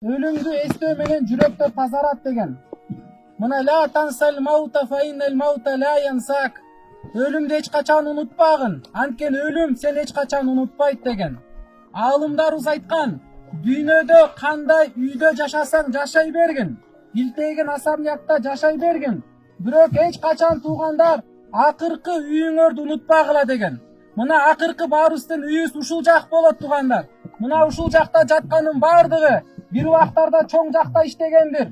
Ölümdü estөө менен жүрөктө тазарат деген. Мына ла тансал маута фа иннал маута ла янсак. Ölümдү эч качан унутпагын, анткени өлүм сен эч качан унутпайт деген. Аалымдарыбыз айткан, дүйнөдө кандай үйдө жашасаң жашай бергин, билтеген асамякта жашай бергин. Бирок эч качан туугандар акыркы үйүңөрдү унутпагыла деген. Мына акыркы баарыбыздын үйүбүз ушул жак болот туугандар. Мына ушул жакта жатканын баардыгы бир убактарда чоң жакта иштегендир,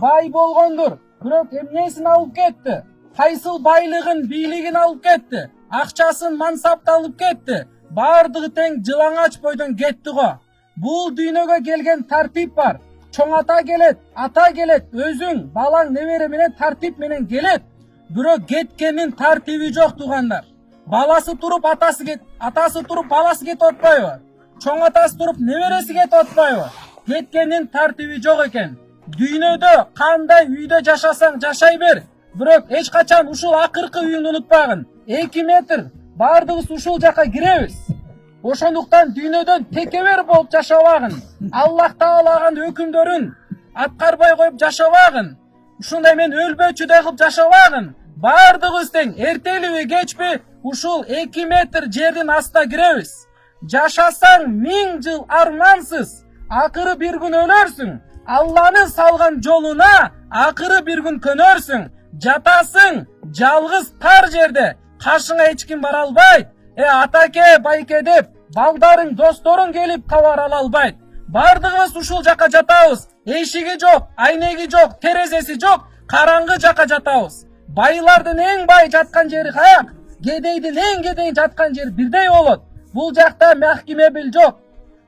бай болгондур. Бирок эмнесин алып кетти? Кайсыл байлыгын, бийлигин алып кетти? Акчасын, мансапты алып кетти. Баардыгы тең жылаңач бойдон кетти го. Бул дүйнөгө келген тартип бар. Чоң ата келет, өзүң, балаң, небере менен тартип менен келет. Бирок кеткенин тартиби жок туугандар. Баласы туруп атасы туруп баласы кетип атпайбы? Чоң атасы туруп небереси кетип атпайбы? Кеткенин тартиби жок экен. Дүйнөдө кандай үйдө жашасаң жашай бер, бирок эч качан ушул акыркы үйүңдү унутпагын. 2 метр баардыгыбыз ушул жака киребиз. Ошондуктан дүйнөдөн текебер болуп жашабагын. Аллах таалаган өкүмдөрүн аткарбай коюп жашабагын. Ушундай мен өлбөчүдөй кылып жашабагын. Баардыгыбыз тең эртелиби кечпи ушул 2 метр жердин астына киребиз. Жашасаң 1000 жыл армансыз, акыры бир күн өлөрсүң. Алланын салган жолуна акыры бир күн көнөрсүң. Жатасың жалгыз тар жерде, каршыңа эч ким бара албайт. Атаке, байке деп балдарың, досторуң келип кабар ала албайт. Бардыгыбыз ушул жака жатабыз. Эшиги жок, айнеги жок, терезеси жок, караңгы жака жатабыз. Байлардын эң бай жаткан жери каяк? Кедейдин эң кедей жаткан жери бирдей болот. Бул жакта мехкимебил жок.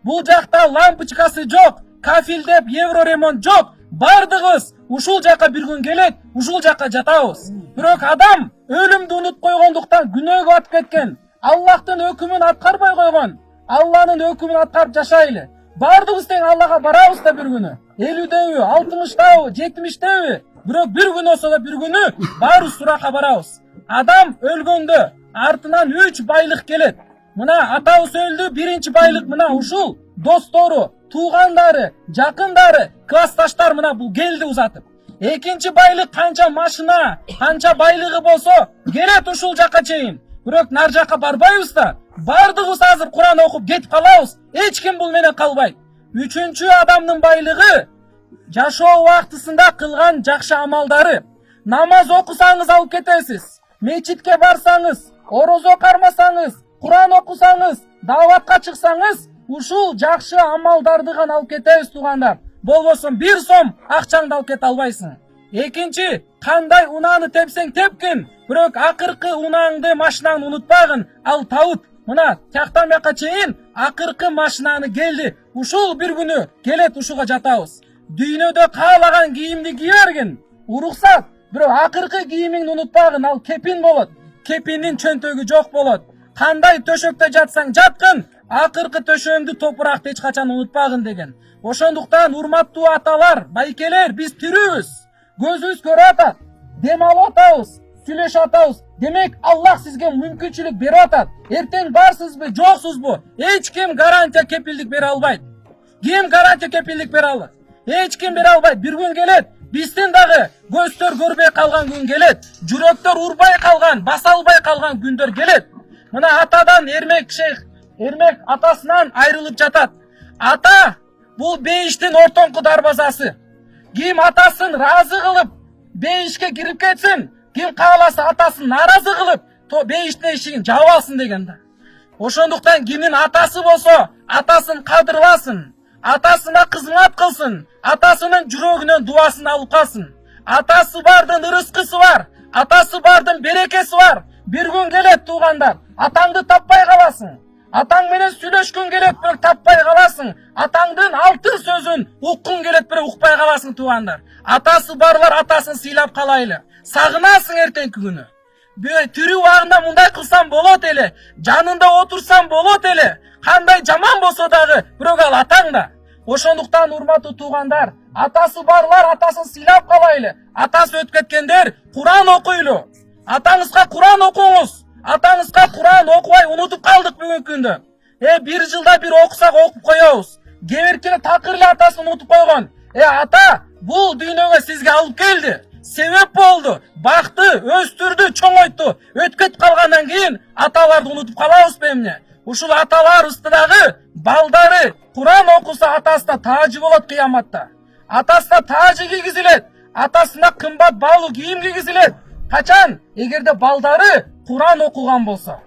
Бул жакта лампочкасы жок, кафилдеп евро ремонт жок. Бардыгыбыз ушул жака бир күн келет, ушул жака жатабыз. Бирок адам өлүмдү унутуп койгондуктан күнөөгө батып кеткен. Аллахтын өкүмүн аткарбай койгон. Алланын өкүмүн аткарып жашайлы. Бардыгыбыз тең Аллага барабыз да бир күнү. 50дөбү, 60дөбү, 70дөбү. Бирок бир күн болсо да бир күнү баарыбыз суракка барабыз. Адам өлгөндө артынан 3 байлык келет. Мына атабыз өлдү, биринчи байлык мына ушул достору, туугандары, жакындары, классташтар мына бул келди узатып. Экинчи байлык канча машина, канча байлыгы болсо келет ушул жака чейин. Бирок нар жака барбайбыз да, бардыгыбыз азыр Куран окуп кетип калабыз. Эч ким бул менен калбайт. Үчүнчү адамдын байлыгы жашоо убактысында кылган жакшы амалдары. Намаз окусаңыз алып кетесиз. Мечитке барсаңыз, орозо кармасаңыз, Куран окусаңыз, дааватка чыксаңыз, ушул жакшы амалдарды гана алып кетебиз туугандар. Болбосо 1 сом акчаңды алып кете албайсың. Экинчи, кандай унааны тепсең тепкин, бирок акыркы унааңды, машинаңды унутпагын, ал табыт. Мына тияктан бияка чейин акыркы машинаны келди. Ушул бир күнү келет ушуга жатабыз. Дүйнөдө каалаган кийимди кие бергин. Уруксат, бирок акыркы кийимиңди унутпагын, ал кепин болот. Кепиндин чөнтөгү жок болот. Кандай төшөктө жатсаң жаткын, акыркы төшөгүңдү, топуракты эч качан унутпагын деген. Ошондуктан урматтуу аталар, байкелер, биз тирүүбүз. Көзүбүз көрүп атат, дем алып атабыз, сүйлөшүп атабыз. Демек Аллах сизге мүмкүнчүлүк берип атат. Эртең барсызбы, жоксузбу, эч ким гарантия кепилдик бере албайт. Ким гарантия кепилдик бере алат? Эч ким бере албайт. Бир күн келет, биздин дагы көздөр көрбөй калган күн келет. Жүрөктөр урбай калган, баса албай калган күндөр келет. Мына атадан Эрмек атасынан айрылып жатат. Ата бул бейиштин ортоңку дарбазасы. Ким атасын разы кылып бейишке кирип кетсин, ким кааласа атасын наразы кылып бейиштин эшигин жаап алсын деген да. Ошондуктан кимдин атасы болсо, атасын кадырласын, атасына кызмат кылсын, атасынын жүрөгүнөн дубасын алып калсын. Атасы бардын ырыскысы бар, атасы бардын берекеси бар. Бир күн келет туугандар, атаңды таппай каласың. Атаң менен сүйлөшкүң келет, бирок таппай каласың. Атаңдын алтын сөзүн уккуң келет, бирок укпай каласың туугандар. Атасы барлар атасын сыйлап калайлы. Сагынасың эртеңки күнү. Тирүү убагында мындай кылсам болот эле, жанында отурсам болот эле. Кандай жаман болсо дагы, бирок ал атаң да. Ошондуктан урматтуу туугандар, атасы барлар атасын сыйлап калайлы. Атасы өтүп кеткендер, Куран окуйлу. Атаңызга Куран окуңуз. Атаңызга Куран окубай унутуп калдык бүгүнкү күндө. Бир жылда бир окусак окуп коебуз. Кеберкини такыр эле атасын унутуп койгон. Ата, бул дүйнөгө сизге алып келди. Себеп болду, бакты, өстүрдү, чоңойту. Өткөт калгандан кийин аталарды унутуп калабызбы эмне? Ушул аталарыбызды дагы балдары Куран окуса атасына таажы болот кыяматта. Атасына таажы кийгизилет, атасына кымбат баалуу кийим кийгизилет. Качан? Эгерде балдары Куран окуган болсо.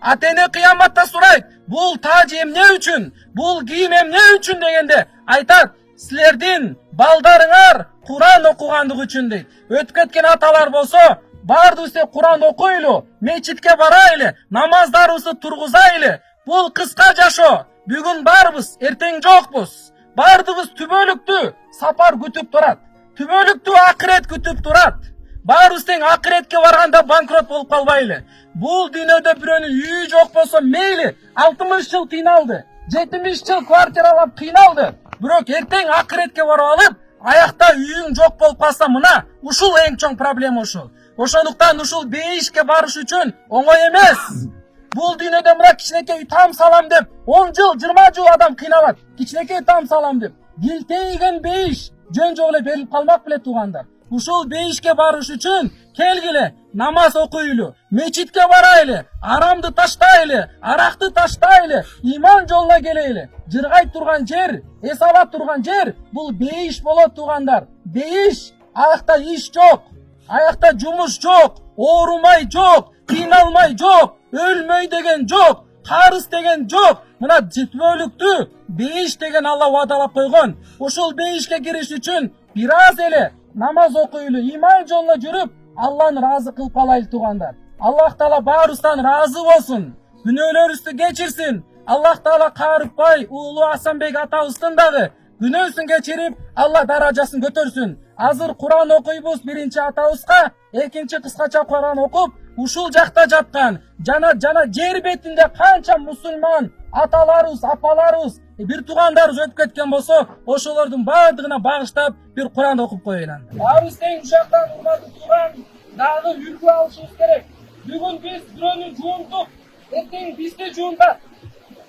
Ата эне кыяматта сурайт, бул тааж эмне үчүн, бул кийим эмне үчүн дегенде айтат, силердин балдарыңар Куран окугандыгы үчүн дейт. Өтүп кеткен аталар болсо, баардыгыбыз Куран окуйлу, мечитке барайлы, намаздарыбызды тургузайлы. Бул кыска жашоо. Бүгүн барбыз, эртең жокпуз. Баардыгыбыз түбөлүктүү сапар күтүп турат. Түбөлүктүү акырет күтүп турат. Баарыбыз тең акыретке барганда банкрот болуп калбайлы. Бул дүйнөдө бирөөнүн үйү жок болсо мейли, 60 жыл кыйналды, 70 жыл квартиралап кыйналды. Бирок эртең акыретке барып алып, аякта үйүң жок болуп калса, мына ушул эң чоң проблема ушул. Ошондуктан ушул бейишке барыш үчүн оңой эмес. Бул дүйнөдө мына кичинекей там салам деп 10 жыл, 20 жыл адам кыйналат. Кичинекей там салам деп. Гилтейген бейиш жөн жок эле берилип калмак беле туугандар. Ушул бейишке барыш үчүн келгиле, намаз окуйлу, мечитке барайлы, арамды таштайлы, аракты таштайлы, иман жолуна келейли. Жыргай турган жер, эс ала турган жер, бул бейиш болот туугандар. Бейиш, аякта иш жок, аякта жумуш жок, оорумай жок, кыйналмай жок, өлмөй деген жок, карыз деген жок. Мына түбөлүктүү бейиш деген Алла убадалап койгон. Ушул бейишке кириш үчүн бир аз эле намаз окуйлу, иман жолуна жүрүп, Алланы разы кылып калайлы туугандар. Аллах Таала баарыбыздан разы болсун, күнөөлөрүбүздү кечирсин. Аллах Таала Карыпбай уулу Асанбек атабыздын дагы күнөөсүн кечирип, Алла даражасын көтөрсүн. Азыр Куран окуйбуз биринчи атабызга, экинчи кыскача Куран окуп, ушул жакта жаткан жана жер бетинде канча мусулман аталарыбыз, апаларыбыз, бир туугандарыбыз өтүп кеткен болсо, ошолордун баардыгына багыштап бир Куран окуп коелу. Баарыбыз тең ушактан урматтуу тууган, дагы үлгү алышыбыз керек. Бүгүн биз бирөөнү жуунтук, эртең бизди жуунтат.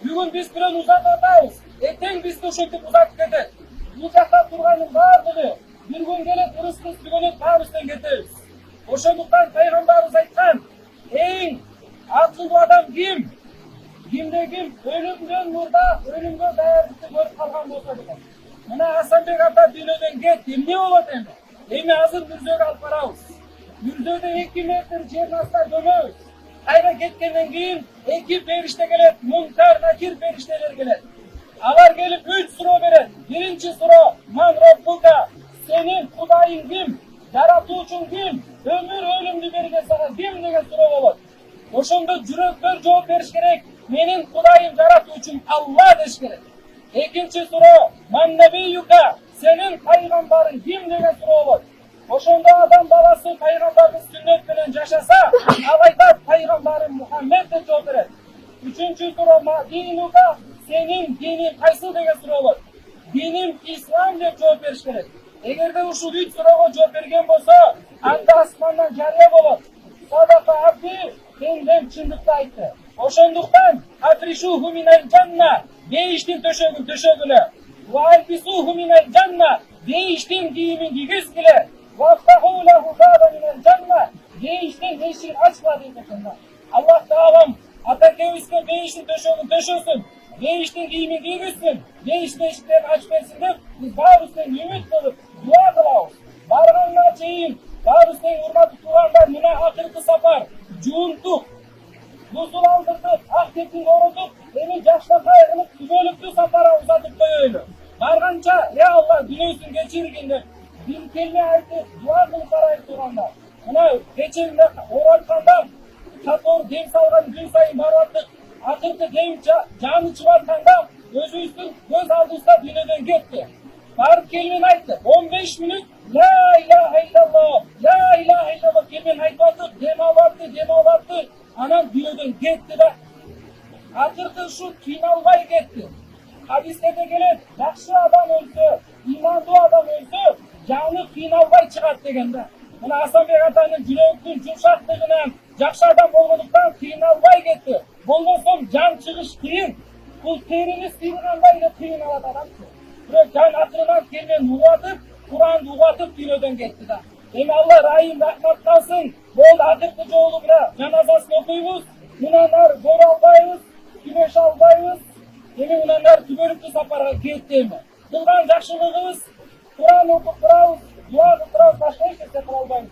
Бүгүн биз бирөөнү узатабыз, эртең бизди ушинтип узатып кетет. Бул жакта турганын баардыгы бир күн келет, ырыскыз түгөнөт, баарыбыз тең кетебиз. Ошондуктан пайгамбарыбыз айткан, эң акылдуу адам ким? Кимде ким өлүмдөн мурда өлүмгө даярдыкты көрүп калган болсо деген. Мына Асанбек ата дүйнөдөн кетти, эмне болот эми? Эми азыр мүрзөгө алып барабыз. Мүрзөдө 2 метр жердин астына көмөбүз. Кайра кеткенден кийин 2 периште келет, Мункар, Накир периштелер келет. Алар келип 3 суроо берет. Биринчи суроо: Ман Роббука, сенин Кудайың ким? Жаратуучуң ким? Өмүр өлүмдү берген сага ким деген суроо болот. Ошондо жүрөктөр жооп бериш керек. Менин Кудайым жаратуучум Алла деш керек. Экинчи суроо: Ман набиюка, сенин пайгамбарың ким деген суроо болот. Ошондо адам баласы пайгамбардын сүннөт менен жашаса, ал айтат пайгамбарым Мухаммед деп жооп берет. Үчүнчү суроо: Ма динука, сенин диниң кайсы деген суроо болот. Диним ислам деп жооп бериш керек. Эгерде ушул 3 суроого жооп берген болсо, анда асмандан жарыя болот. Садака абди, пендем чындыкты айтты. Ошондуктан афришуху минал жанна, бейиштин төшөгүн төшөгүлө. Ва албисуху минал жанна, бейиштин кийимин кийгизгиле. Вафтаху лаху баба минал жанна, бейиштин эшигин ачкыла дейт экен. Аллах Таалам атакебизге бейиштин төшөгүн төшөсүн, бейиштин кийимин кийгизсин, бейиштин эшиктерин ачып берсин деп биз баарыбыз тең үмүт кылып дуа кылабыз. Барганга чейин баарыбыз тең урматтуу туугандар, мына акыркы сапар жуунтук, бузул алдыртып, ак кетинге оротуп, эми жакшыркай кылып түбөлүктүү сапарга узатып коелу. Барганча, я Алла күнөөсүн кечиргин деп бир келме айтып дуа кылып барайлы туугандар. Мына кечинде оралтканда катор дем салган күн сайын барып, акыркы дем жаны чыгып атканда өзүбүздүн көз алдыбызда дүйнөдөн кетти. Барып келмен айтты. 15 мүнөт ла илаха илlalloh, ла илаха илlalloh келмен айтып аттык, дем алатты, анан дүйнөдөн кетти да. Акыркы ушу кыйналбай кетти. Хадистерде келет, жакшы адам өлсө, имандуу адам өлсө, жаны кыйналбай чыгат деген да. Мына Асанбек атанын жүрөктүн жумшактыгынан жакшы адам болгондуктан кыйналбай кетти. Болбосо жан чыгыш кыйын. Бул терiniz тыйынганбай деп тыйын алат адам. Бирок жан акырынан келген угатып, Куранды угатып дүйнөдөн кетти да. Эми Алла райым рахмат кылсын. Болду акыркы жолу бира жаназасын окуйбуз. Мындан ары көрө албайбыз, күнөш албайбыз. Эми мындан ары түбөлүктүү сапарга кетти. Кылган жакшылыгыбыз Куран окуп турабыз, дуа кылып турабыз, башка эч нерсе кыла албайбыз.